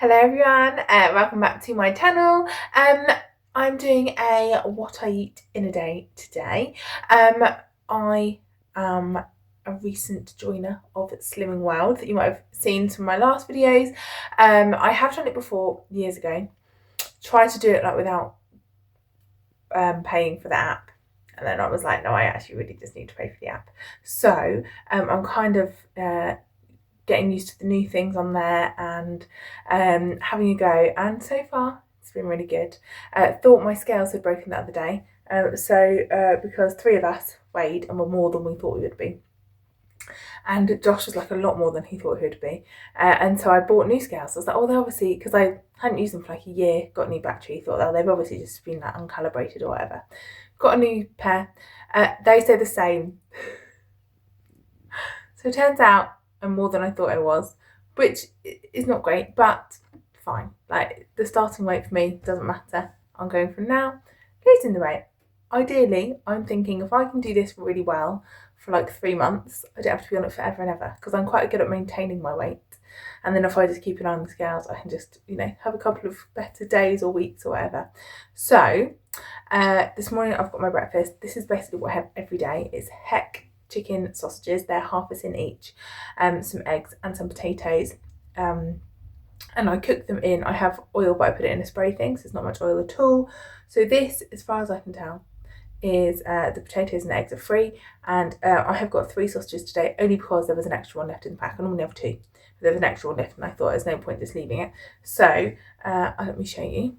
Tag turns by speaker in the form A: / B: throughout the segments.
A: Hello everyone, welcome back to my channel. I'm doing a what I eat in a day today. I am a recent joiner of Slimming World that you might have seen from my last videos. I have done it before years ago. Tried to do it like without paying for the app, and then I was like, no, I actually really just need to pay for the app. So I'm kind of getting used to the new things on there and having a go, and so far it's been really good. Thought my scales had broken the other day, because three of us weighed and were more than we thought we would be, and Josh was like a lot more than he thought he would be, and so I bought new scales. I was like, oh, they obviously, because I hadn't used them for like a year, got a new battery, thought, oh, they've obviously just been like uncalibrated or whatever. Got a new pair. They say the same. So it turns out I'm more than I thought I was, which is not great, but fine. Like, the starting weight for me doesn't matter. I'm going from now, losing the weight. Ideally, I'm thinking if I can do this really well for like 3 months, I don't have to be on it forever and ever, because I'm quite good at maintaining my weight. And then if I just keep an eye on the scales, I can just, have a couple of better days or weeks or whatever. So this morning I've got my breakfast. This is basically what I have every day. It's chicken sausages, they're half a tin each, some eggs and some potatoes, and I cook them in. I have oil, but I put it in a spray thing, so there's not much oil at all. So this, as far as I can tell, is the potatoes and the eggs are free, and I have got 3 sausages today only because there was an extra one left in the pack. I normally have 2, but there was an extra one left and I thought there's no point just leaving it. So let me show you.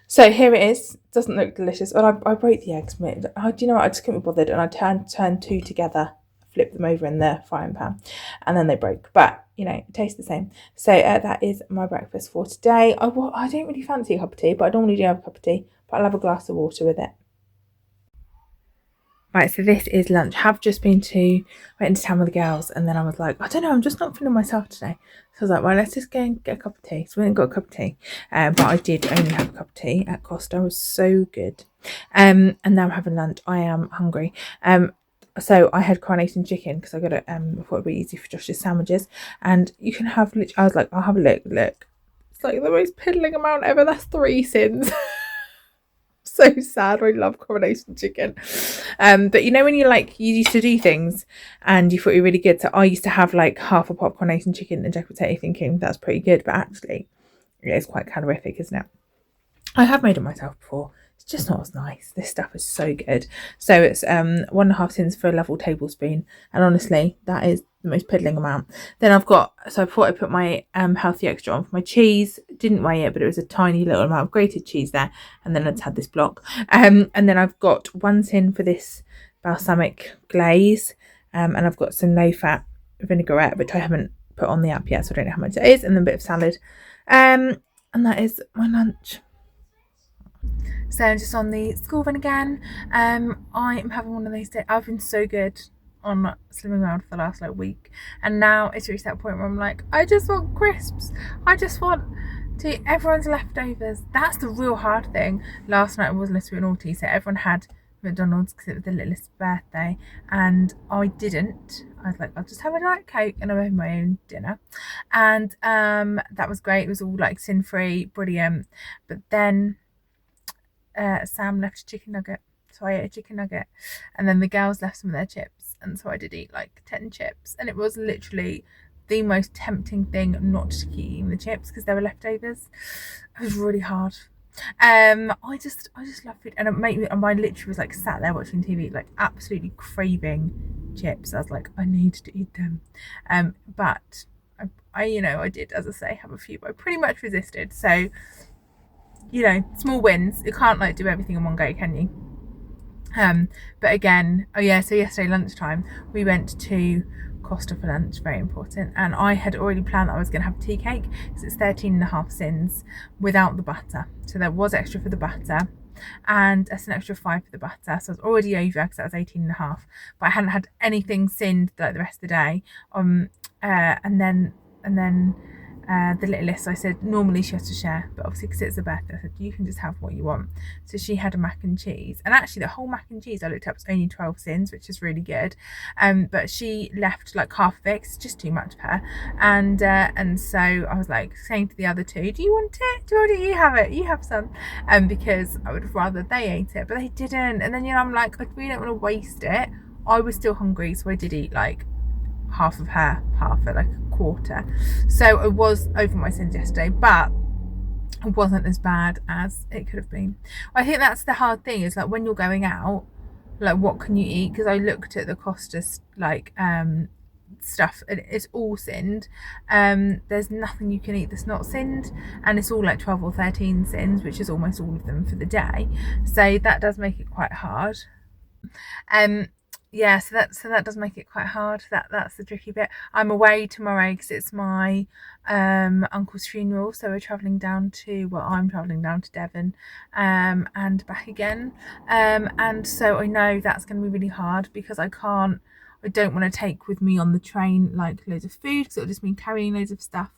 A: So here it is. Doesn't look delicious. Well, I broke the eggs. Do you know what? I just couldn't be bothered, and I turned 2 together, flipped them over in the frying pan, and then they broke. But it tastes the same. So that is my breakfast for today. I don't really fancy a cup of tea, but I normally do have a cup of tea. But I'll have a glass of water with it. Right, so this is lunch. Have just went into town with the girls, and then I was like, I don't know, I'm just not feeling myself today. So I was like, well, let's just go and get a cup of tea. So we went and got a cup of tea, but I did only have a cup of tea at Costa. It was so good. And now I'm having lunch. I am hungry. So I had coronation chicken because I got it. I thought it'd be easy for Josh's sandwiches, and you can have. I was like, I'll have a look. Look, it's like the most piddling amount ever. That's 3 sins. So sad. I love coronation chicken. But when you used to do things and you thought you were really good. So I used to have like half a pot coronation chicken and jack potato, thinking that's pretty good, but actually it's quite calorific, isn't it? I have made it myself before. It's just not as nice. This stuff is so good. So it's 1.5 tins for a level tablespoon, and honestly, that is the most piddling amount. Then I thought I put my healthy extra on for my cheese. Didn't weigh it, but it was a tiny little amount of grated cheese there, and then I just had this block. And then I've got 1 tin for this balsamic glaze, and I've got some low fat vinaigrette, which I haven't put on the app yet, so I don't know how much it is, and then a bit of salad. And that is my lunch. So just on the school run again. I am having one of those days. I've been so good on Slimming World for the last week, and now it's reached that point where I'm like, I just want crisps. I just want to eat everyone's leftovers. That's the real hard thing. Last night was a little bit naughty, so everyone had McDonald's because it was the littlest birthday, and I didn't. I was like, I'll just have a Diet Coke and I'll have my own dinner, and that was great. It was all sin free, brilliant. But then Sam left a chicken nugget, so I ate a chicken nugget, and then the girls left some of their chips, and so I did eat 10 chips, and it was literally the most tempting thing not to keep eating the chips because they were leftovers. It was really hard. I just love food, and I literally was sat there watching TV, absolutely craving chips. I was like, I need to eat them, but I did, as I say, have a few, but I pretty much resisted. So small wins. You can't do everything in one go, can you? But again, so yesterday lunchtime we went to Costa for lunch, very important, and I had already planned that I was going to have tea cake because it's 13.5 sins without the butter, so there was extra for the butter, and that's an extra 5 for the butter, so I was already over because that was 18.5, but I hadn't had anything sinned the rest of the day. And then the littlest, I said normally she has to share, but obviously because it's a birthday, I said you can just have what you want. So she had a mac and cheese, and actually the whole mac and cheese I looked up was only 12 cents, which is really good. But she left like half of it, 'cause it's just too much for her. And so I was like saying to the other two, do you want it? Do you want it? You have it. You have some. Because I would have rather they ate it, but they didn't. And then I'm like, I really don't want to waste it. I was still hungry, so I did eat like half of her, half of like a quarter. So I was over my sins yesterday, but it wasn't as bad as it could have been. I think that's the hard thing, is like when you're going out, like what can you eat? Because I looked at the Costa like stuff and it's all sinned. There's nothing you can eat that's not sinned, and it's all like 12 or 13 sins, which is almost all of them for the day. So that does make it quite hard. Yeah, so that does make it quite hard. That's the tricky bit. I'm away tomorrow because it's my uncle's funeral, so I'm travelling down to Devon and back again, and so I know that's going to be really hard because I don't want to take with me on the train like loads of food, because it'll just mean carrying loads of stuff.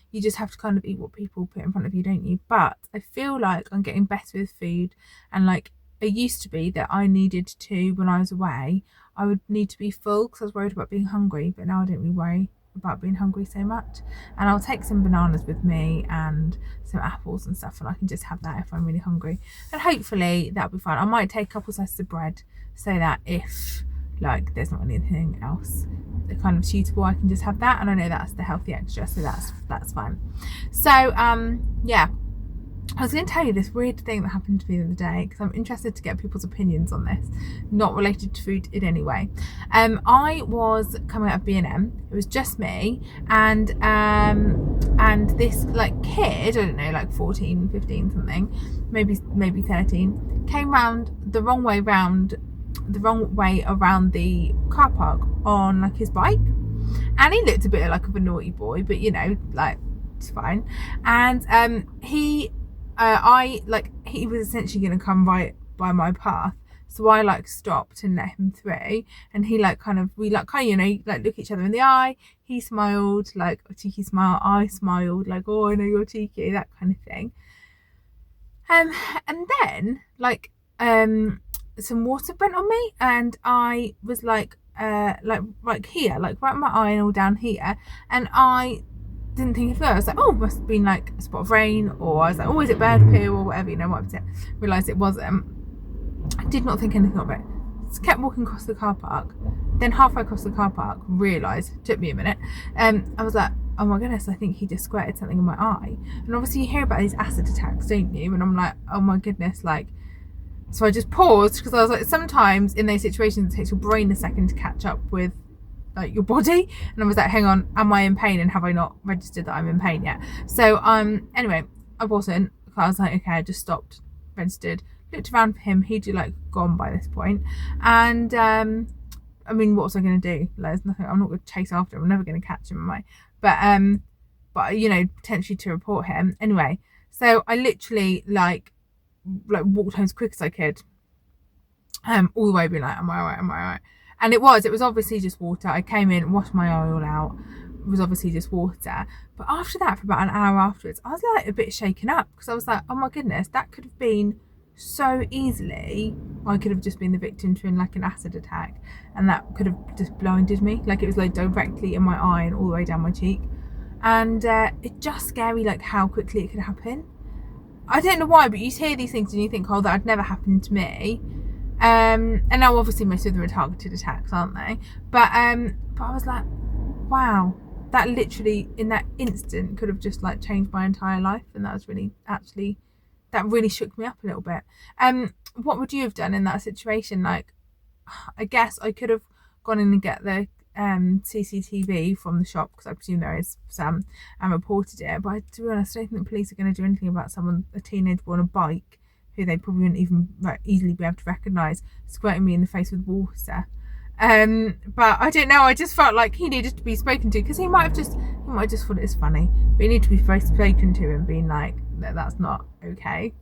A: You just have to kind of eat what people put in front of you, don't you? But I feel like I'm getting better with food, and like it used to be that I needed to, when I was away, I would need to be full because I was worried about being hungry, but now I don't really worry about being hungry so much. And I'll take some bananas with me and some apples and stuff, and I can just have that if I'm really hungry, and hopefully that'll be fine. I might take a couple slices of bread so that if like there's not anything else kind of suitable, I can just have that, and I know that's the healthy extra, so that's fine. So yeah, I was going to tell you this weird thing that happened to me the other day, because I'm interested to get people's opinions on this, not related to food in any way. I was coming out of B&M. It was just me and this like kid, I don't know, like 14, 15 something, maybe 13, came round the wrong way around the car park on like his bike, and he looked a bit like of a naughty boy, but you know, like it's fine. And he was essentially going to come right by my path, so I like stopped and let him through, and he we you know, like look each other in the eye. He smiled, like a cheeky smile, I smiled like, oh, I know you're cheeky, that kind of thing. And then some water went on me, and I was like right here, like right in my eye and all down here, and I didn't think of it. I was like, oh, must have been like a spot of rain, or I was like, oh, is it bird poo or whatever, you know, what was it? Realised it wasn't. I did not think anything of it. Just kept walking across the car park. Then halfway across the car park, realised, took me a minute, I was like, oh my goodness, I think he just squirted something in my eye. And obviously you hear about these acid attacks, don't you? And I'm like, oh my goodness, like, so I just paused, because I was like, sometimes in those situations it takes your brain a second to catch up with like your body, and I was like, hang on, am I in pain, and have I not registered that I'm in pain yet? So anyway, I wasn't. I was like, okay, I just stopped, registered, looked around for him. He'd like gone by this point, and I mean, what was I going to do? Like, there's nothing. I'm not going to chase after him. I'm never going to catch him, am I? But you know, potentially to report him anyway. So I literally like walked home as quick as I could, all the way being like, am I alright? And it was obviously just water. I came in, washed my eye all out. It was obviously just water. But after that, for about an hour afterwards, I was like a bit shaken up, because I was like, oh my goodness, that could have been so easily, I could have just been the victim to like an acid attack, and that could have just blinded me. Like, it was like directly in my eye and all the way down my cheek. And it's just scary, like how quickly it could happen. I don't know why, but you hear these things and you think, oh, that had never happened to me. And now obviously most of them are targeted attacks, aren't they? But I was like, wow, that literally in that instant could have just like changed my entire life, and that was really that really shook me up a little bit. What would you have done in that situation? Like, I guess I could have gone in and get the CCTV from the shop, because I presume there is some, and reported it. But to be honest, I don't think the police are going to do anything about a teenage boy on a bike, who they probably wouldn't even easily be able to recognise, squirting me in the face with water. But I don't know, I just felt like he needed to be spoken to, because he might have just thought it was funny, but he needed to be spoken to and being like, that's not okay.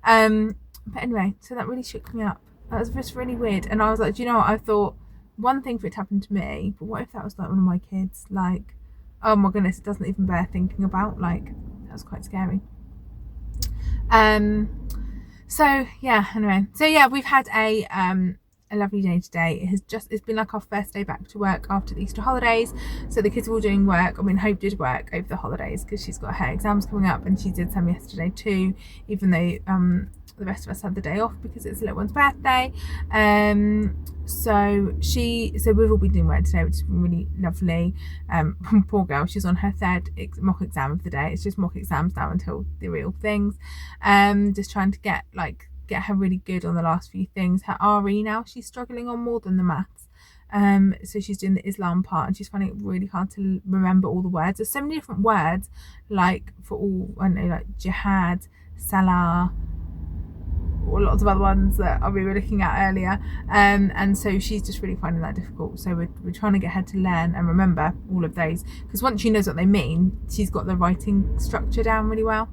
A: But anyway, so that really shook me up. That was just really weird. And I was like, do you know what, I thought, one thing for it to happen to me, but what if that was like one of my kids? Like, oh my goodness, it doesn't even bear thinking about. Like, that was quite scary. So yeah, anyway, so yeah, we've had a lovely day today. It's been like our first day back to work after the Easter holidays, so the kids are all doing work. I mean, Hope did work over the holidays because she's got her exams coming up, and she did some yesterday too, even though the rest of us had the day off because it's the little one's birthday. So we've all been doing work today, which has been really lovely. Poor girl, she's on her third mock exam of the day. It's just mock exams now until the real things. Just trying to get her really good on the last few things. Her RE now, she's struggling on more than the maths. So she's doing the Islam part, and she's finding it really hard to remember all the words. There's so many different words, like for all, I know, like jihad, salah, or lots of other ones that we were looking at earlier, and so she's just really finding that difficult. So we're trying to get her to learn and remember all of those, because once she knows what they mean, she's got the writing structure down really well.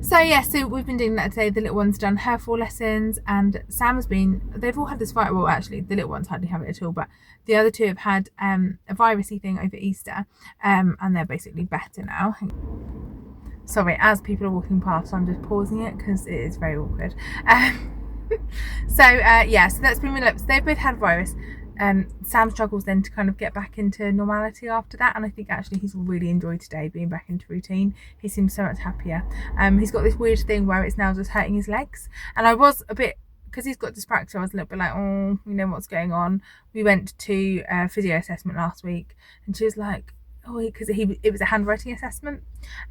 A: So yeah, so we've been doing that today. The little one's done her 4 lessons, and Sam has been, they've all had this virus. Well, actually the little ones hardly have it at all, but the other 2 have had a virusy thing over Easter, and they're basically better now. Sorry, as people are walking past, I'm just pausing it because it is very awkward. So that's been really, so they've both had virus. Sam struggles then to kind of get back into normality after that, and I think actually he's really enjoyed today being back into routine. He seems so much happier. He's got this weird thing where it's now just hurting his legs, and I was a bit, because he's got dyspraxia, I was a little bit like, oh, you know what's going on. We went to a physio assessment last week, and she was like, oh, because it was a handwriting assessment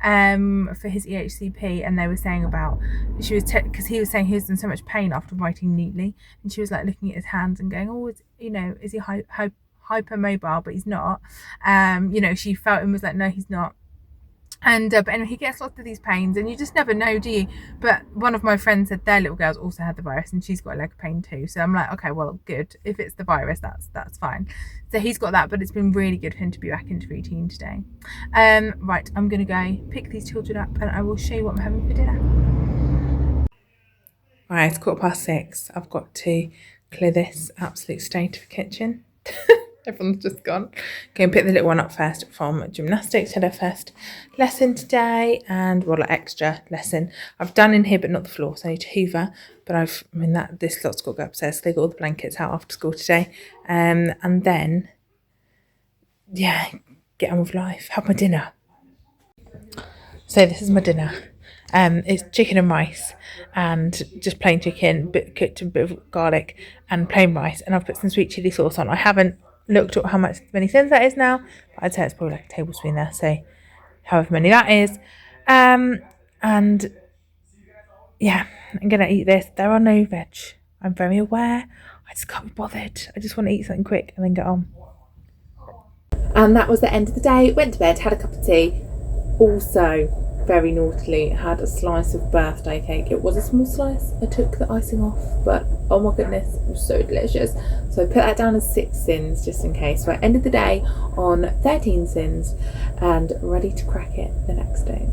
A: for his EHCP, and they were saying about, she was because he was saying he was in so much pain after writing neatly, and she was like looking at his hands and going, oh, is he hypermobile? But he's not. She felt and was like, no, he's not. And but anyway, he gets lots of these pains, and you just never know, do you? But one of my friends said their little girl's also had the virus, and she's got a leg pain too. So I'm like, okay, well, good. If it's the virus, that's fine. So he's got that, but it's been really good for him to be back into routine today. Right, I'm gonna go pick these children up, and I will show you what I'm having for dinner. Right, it's 6:15. I've got to clear this absolute state of kitchen. Everyone's just gone. Go and pick the little one up first from gymnastics. Had her first lesson today, and extra lesson. I've done in here, but not the floor, so I need to hoover. But this lot's got to go upstairs. So they got all the blankets out after school today, and then get on with life. Have my dinner. So this is my dinner. It's chicken and rice, and just plain chicken, cooked with a bit of garlic and plain rice, and I've put some sweet chilli sauce on. I haven't looked at how many cents that is now, but I'd say it's probably like a tablespoon there, so however many that is. And yeah, I'm gonna eat this. There are no veg, I'm very aware. I just can't be bothered. I just want to eat something quick and then get on. And that was the end of the day. Went to bed, had a cup of tea. Also, very naughtily, had a slice of birthday cake. It was a small slice. I took the icing off, but oh my goodness, it was so delicious. So I put that down as 6 sins just in case. So I ended the day on 13 sins and ready to crack it the next day.